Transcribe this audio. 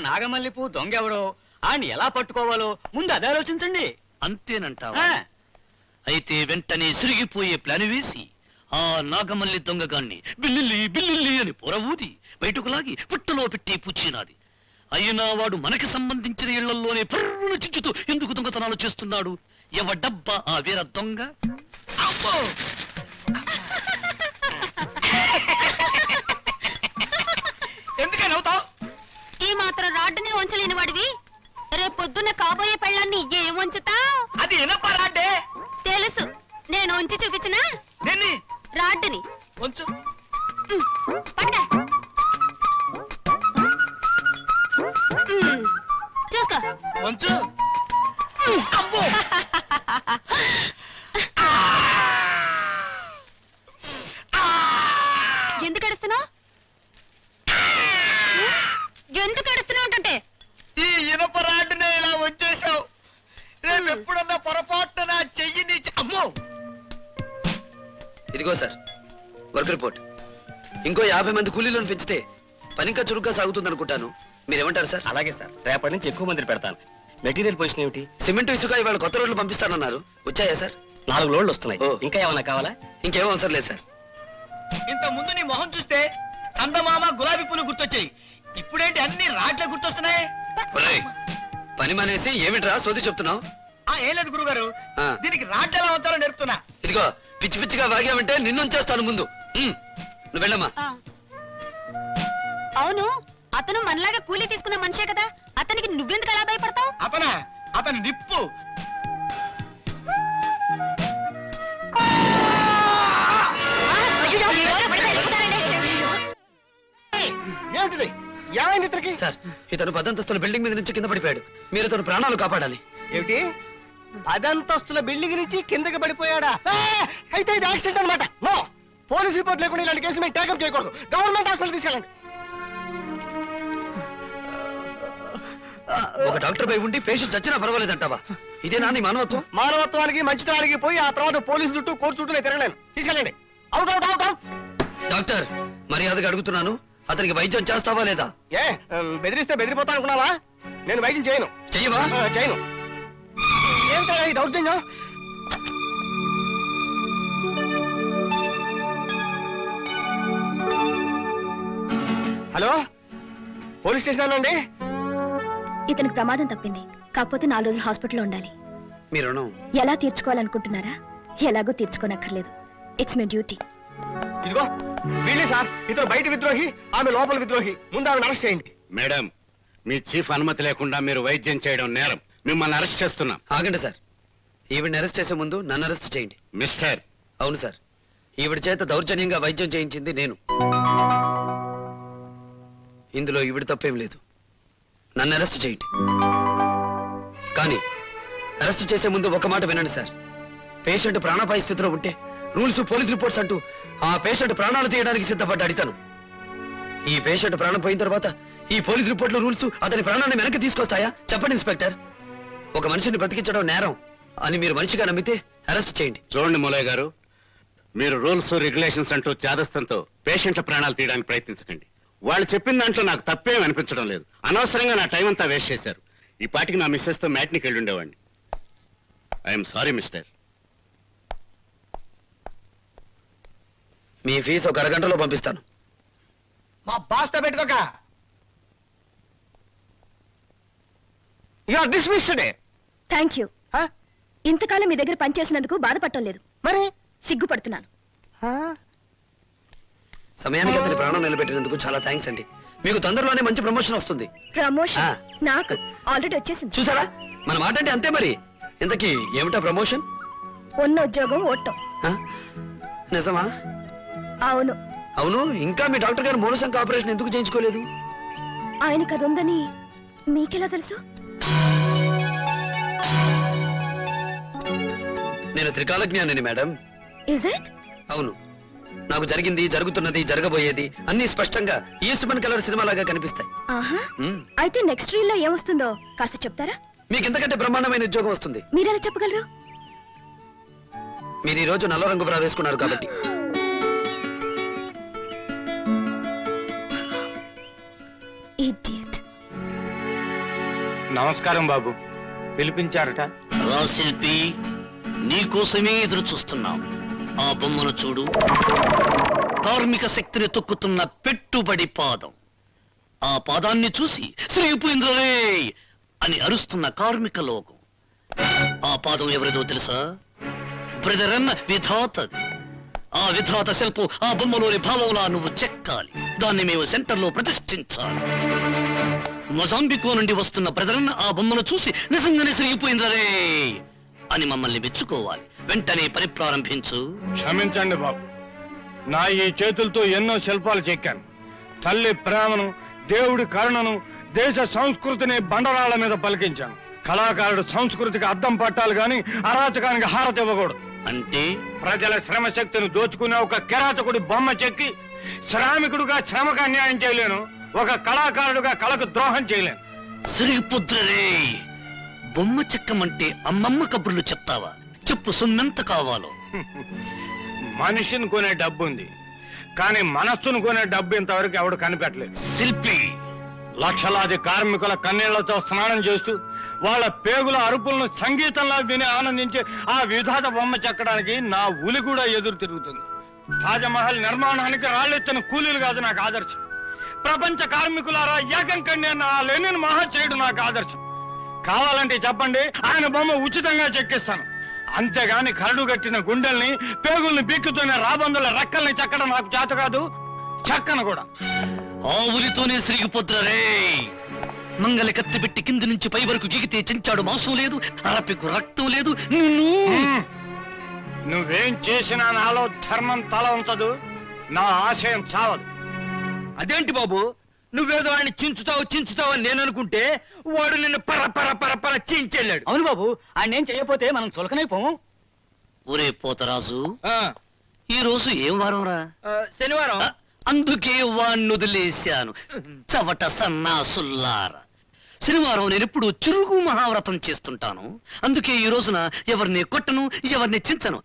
నాగమల్లి పువ్వు దొంగెవడో ఆయన ఎలా పట్టుకోవాలో ముందు అదే ఆలోచించండి. అంతేనంటావా? అయితే వెంటనే సిరిగిపోయే ప్లాన్ వేసి ఆ నాగమల్లి దొంగగాన్ని బిల్లిల్లి బిల్లిల్లి అని పొరవూది బయటకు లాగి పుట్టలో పెట్టి పుచ్చినాది. అయినా వాడు మనకి సంబంధించిన ఇళ్లలోనే పర్రును చిచ్చుతూ ఎందుకు దొంగతనాలు చేస్తున్నాడు? ఎవడబ్బా ఆ వీర దొంగ? ఎందుకని నవ్వుతావు? ఈ మాత్రం రాడ్డునే వంచలేని వాడివి రేపొద్దున్న కాబోయే పెళ్ళాన్ని ఏం వంచుతా? అది ఇనప రాడ్డే. తెలుసు, నేను వంచి చూపించినా దేన్ని? రాడ్డుని. వంచు. పట్ట చూసుకో. వంచు. అబ్బో. ఎందుకు ఎడుస్తున్నావు? ఎందుకు ఎడుస్తున్నావు అంటే ఈ ఇనప రాడ్డునే ఇలా వచ్చేసావు. రేపు ఎప్పుడన్నా పొరపాటున నా చెయ్యిని అమ్మో. ఇదిగో సార్ వర్క్ రిపోర్ట్. ఇంకో 50 మంది కూలీలను పెంచితే పని ఇంకా చురుగ్గా సాగుతుంది అనుకుంటాను. మీరేమంటారు సార్? అలాగే సార్, రేపటి నుంచి ఎక్కువ మందిని పెడతాను. మెటీరియల్ పొజిషన్ ఏమిటి? సిమెంట్ ఇసుక ఇవాళ కొత్త రోడ్లు పంపిస్తానన్నారు. వచ్చాయా సార్? 4 లోడ్లు వస్తున్నాయి. ఇంకా ఏమన్నా కావాలా? ఇంకేం అవసరం లేదు సార్. ఇంత ముందు నీ మొహం చూస్తే చందమామ గులాబీ పూలు గుర్తొచ్చాయి. ఇప్పుడేంటి అన్ని రాట్లే గుర్తొస్తున్నాయి? పని మానేసి ఏమిట్రా సోది చెప్తున్నావు? ఏం లేదు గురుగారు, దీనికి రాట్లు ఎలా అవుతారో నేర్పుతున్నా. ఇదిగో పిచ్చి పిచ్చిగా వాగామంటే నిన్నుంచేస్తాను ముందు. నువ్వు వెళ్ళమ్మా. అవును, అతను మనలాగా కూలీ తీసుకున్న మనిషే కదా, అతనికి నువ్వెందుకు అలా భయపడతావు? అతను నిప్పు. ఏమిటిది? ఏమైంది ఇతనికి? సార్ ఇతను 10 అంతస్తుల బిల్డింగ్ మీద నుంచి కింద పడిపోయాడు. మీరు ఇతను ప్రాణాలు కాపాడాలి. ఏమిటి? 10 అంతస్తుల బిల్డింగ్ నుంచి కిందకి పడిపోయాడా? అయితే ఇది యాక్సిడెంట్ అనమాట. నో, పోలీస్ రిపోర్ట్ లేకుండా ఇలాంటి కేసు మేము టేకప్ చేయకూడదు. గవర్నమెంట్ హాస్పిటల్ తీసుకెళ్ళండి. ఒక డాక్టర్ పై ఉండి పేషెంట్ చచ్చినా పర్వాలేదంటావా? ఇదే నాని మానవత్వం? మానవత్వానికి మంచితనానికి పోయి ఆ తర్వాత పోలీసు చుట్టూ కోర్టు చుట్టూ నేను తిరగలేను. తీసుకెళ్ళండి. Out out out out. Doctor మర్యాదగా అడుగుతున్నాను, అతనికి వైద్యం చేస్తావా లేదా? బెదిరిస్తే బెదిరిపోతా అనుకున్నావా? నేను వైద్యం చేయను. చెయ్యవా? చేయను. ఏంటో ఈ దౌర్జన్యం? హలో, పోలీస్ స్టేషన్ అండి. ఇతనికి ప్రమాదం తప్పింది, కాకపోతే 4 రోజులు హాస్పిటల్లో ఉండాలి. మీ రుణం ఎలా తీర్చుకోవాలనుకుంటున్నారా? ఎలాగో తీర్చుకోనక్కర్లేదు. It's my duty. ఇదిగో వీళ్ళే సార్, ఇతను బయట విద్రోహి, ఆమె లోపల విద్రోహి. ముందు ఆమెను అరెస్ట్ చేయండి. మేడం, మీ చీఫ్ అనుమతి లేకుండా మీరు వైద్యం చేయడం నేరం. మిమ్మల్ని అరెస్ట్ చేస్తున్నాం. ఆగండి సార్, ఈవిడ్ని అరెస్ట్ చేసే ముందు నన్ను అరెస్ట్ చేయండి. మిస్టర్. అవును సార్, ఈవిడ చేత దౌర్జన్యంగా వైద్యం చేయించింది నేను. ఇందులో ఈవిడ తప్పేం లేదు. నన్ను అరెస్ట్ చేయండి. కానీ అరెస్ట్ చేసే ముందు ఒక మాట వినండి సార్. పేషెంట్ ప్రాణాపాయ స్థితిలో ఉంటే రూల్స్, పోలీస్ రిపోర్ట్స్ అంటూ ఆ పేషెంట్ ప్రాణాలు తీయడానికి సిద్ధపడ్డాడు ఇతను. ఈ పేషెంట్ ప్రాణం పోయిన తర్వాత ఈ పోలీస్ రిపోర్ట్లు, రూల్స్ అతని ప్రాణాన్ని వెనక్కి తీసుకొస్తాయా? చెప్పండి ఇన్స్పెక్టర్. ఒక మనిషిని బ్రతికించడం నేరం అని మీరు మనిషిగా నమ్మితే అరెస్ట్ చేయండి. చూడండి మూలయ్య గారు, మీరు రూల్స్, రెగ్యులేషన్స్ అంటూ చాదస్తంతో పేషెంట్ల ప్రాణాలు తీయడానికి ప్రయత్నించకండి. వాళ్ళు చెప్పిన దాంట్లో నాకు తప్పేం అనిపించడం లేదు. అనవసరంగా నా టైం అంతా వేస్ట్ చేశారు. ఈ పాటికి నా మిస్సెస్ తో మ్యాట్నికి వెళ్ళి ఉండేవాడిని. I'm sorry mister. మీ ఫీజు ఒక అరగంటలో పంపిస్తాను. మా బాస్తో పెట్టుకోక. You are dismissed. Thank you. ఇంతకాలం మీ దగ్గర పనిచేసినందుకు బాధపడటం లేదు, మరి సిగ్గుపడుతున్నాను. సమయానికి అతని ప్రాణం నిలబెట్టినందుకు చాలా థ్యాంక్స్ అండి. మీకు తొందరలోనే మంచి ప్రమోషన్ వస్తుంది. ప్రమోషన్ నాకు ఆల్రెడీ వచ్చేసింది. చూసారా, మన మాట అంటే అంతే. మరి ఇంతకీ ఏమిటా ప్రమోషన్? ఉన్న ఉద్యోగం ఓటం. నిజమా? అవును. అవును, ఇంకా మీ డాక్టర్ గారు మూలశంక ఆపరేషన్ ఎందుకు చేయించుకోలేదు? ఆయనకు అది ఉందని మీకెలా తెలుసు? నేను త్రికాలజ్ఞానిని మేడం. Is it? అవును, నాకు జరిగింది, జరుగుతున్నది, జరగబోయేది అన్ని స్పష్టంగా ఈస్ట్మన్ కలర్ సినిమా లాగా కనిపిస్తాయి. అయితే నెక్స్ట్ రీల్ లో ఏమొస్తుందో కాస్త చెప్తారా? మీకు ఇంతకంటే బ్రహ్మాండమైన ఉద్యోగం వస్తుంది. మీరెలా చెప్పగలరు? మీరు ఈ రోజు నల్ల రంగు బ్రా వేసుకున్నారు కాబట్టి. Idiot. నమస్కారం బాబు, పిలిపించారట. రా శిల్పి, నీకోసమే ఎదురు చూస్తున్నాం. ఆ బొమ్మను చూడు. కార్మిక శక్తిని తొక్కుతున్న పెట్టుబడి పాదం. ఆ పాదాన్ని చూసి శ్రీపుయింద్రరే అని అరుస్తున్న కార్మిక లోకం. ఆ పాదం ఎవరిదో తెలుసా? బ్రదర్ అన్న విధాతది. ఆ విధాత శిల్పం ఆ బొమ్మలోని భావంలా నువ్వు చెక్కాలి. దాన్ని మేము సెంటర్లో ప్రతిష్ఠించాలి. మొజాంబికో నుండి వస్తున్న బ్రదరన్న ఆ బొమ్మను చూసి నిజంగానే శ్రీపుయింద్రరే అని మమ్మల్ని మెచ్చుకోవాలి. వెంటనే పని ప్రారంభించు. క్షమించండి బాబు, నా ఈ చేతులతో ఎన్నో శిల్పాలు చెక్కాను. తల్లి ప్రేమను, దేవుడి కరుణను, దేశ సంస్కృతిని బండరాళ్ల మీద పలికించాను. కళాకారుడు సంస్కృతికి అద్దం పట్టాలి గాని అరాచకానికి హారతి ఇవ్వకూడదు. అంటే ప్రజల శ్రమ శక్తిని దోచుకునే ఒక కిరాతకుడి బొమ్మ చెక్కి శ్రామికుడుగా శ్రమకు అన్యాయం చేయలేను, ఒక కళాకారుడుగా కళకు ద్రోహం చేయలేను. శ్రీపుత్రరే, బొమ్మ చెక్కమంటే అమ్మమ్మ కబుర్లు చెప్తావా? చెప్పు, సొమ్మెంత కావాలో. మనిషిని కొనే డబ్బు ఉంది, కానీ మనస్సును కొనే డబ్బు ఇంతవరకు ఎవడు కనిపెట్టలేదు. శిల్పి, లక్షలాది కార్మికుల కన్నీళ్లతో స్నానం చేస్తూ వాళ్ళ పేగుల అరుపులను సంగీతంలా విని ఆనందించే ఆ విధాత బొమ్మ చెక్కడానికి నా ఉలి కూడా ఎదురు తిరుగుతుంది. తాజ్మహల్ నిర్మాణానికి రాళ్ళెత్తిన కూలీలు కాదు నాకు ఆదర్శం. ప్రపంచ కార్మికులారా ఏకం కండి అన్న ఆ లెనిన్ మహాశయుడు నాకు ఆదర్శం. కావాలంటే చెప్పండి, ఆయన బొమ్మ ఉచితంగా చెక్కిస్తాను. అంతేగాని కరడు కట్టిన గుండెల్ని, పేగుల్ని బీక్కుతూనే రాబందుల రెక్కల్ని చెక్కడం నాకు చేత కాదు, చెక్కను కూడా. ఆ ఉలితోనే శ్రీపుత్రరే. మంగళ కత్తి పెట్టి కింది నుంచి పై వరకు గిగితే చెంచాడు మాంసం లేదు, అరపికు రక్తం లేదు. నువ్వేం చేసినా నాలో ధర్మం తల ఉంచదు, నా ఆశయం చావదు. అదేంటి బాబు, నువ్వేదో ఆయన చించుతావు అని నేను అనుకుంటే వాడు నిన్ను పర చించెళ్ళాడు. అవును బాబు, ఆయన ఏం చేయకపోతే మనం చులకనైపోము. ఒరే పోతరాజు, ఈ రోజు ఏం వారం రా? శనివారం. అందుకే వాణ్ణి వదిలేశాను. చవట సన్నాసుల్లారా, శనివారం నేను ఎప్పుడు చురుగు మహావ్రతం చేస్తుంటాను. అందుకే ఈ రోజున ఎవరిని కొట్టను, ఎవరిని చించను.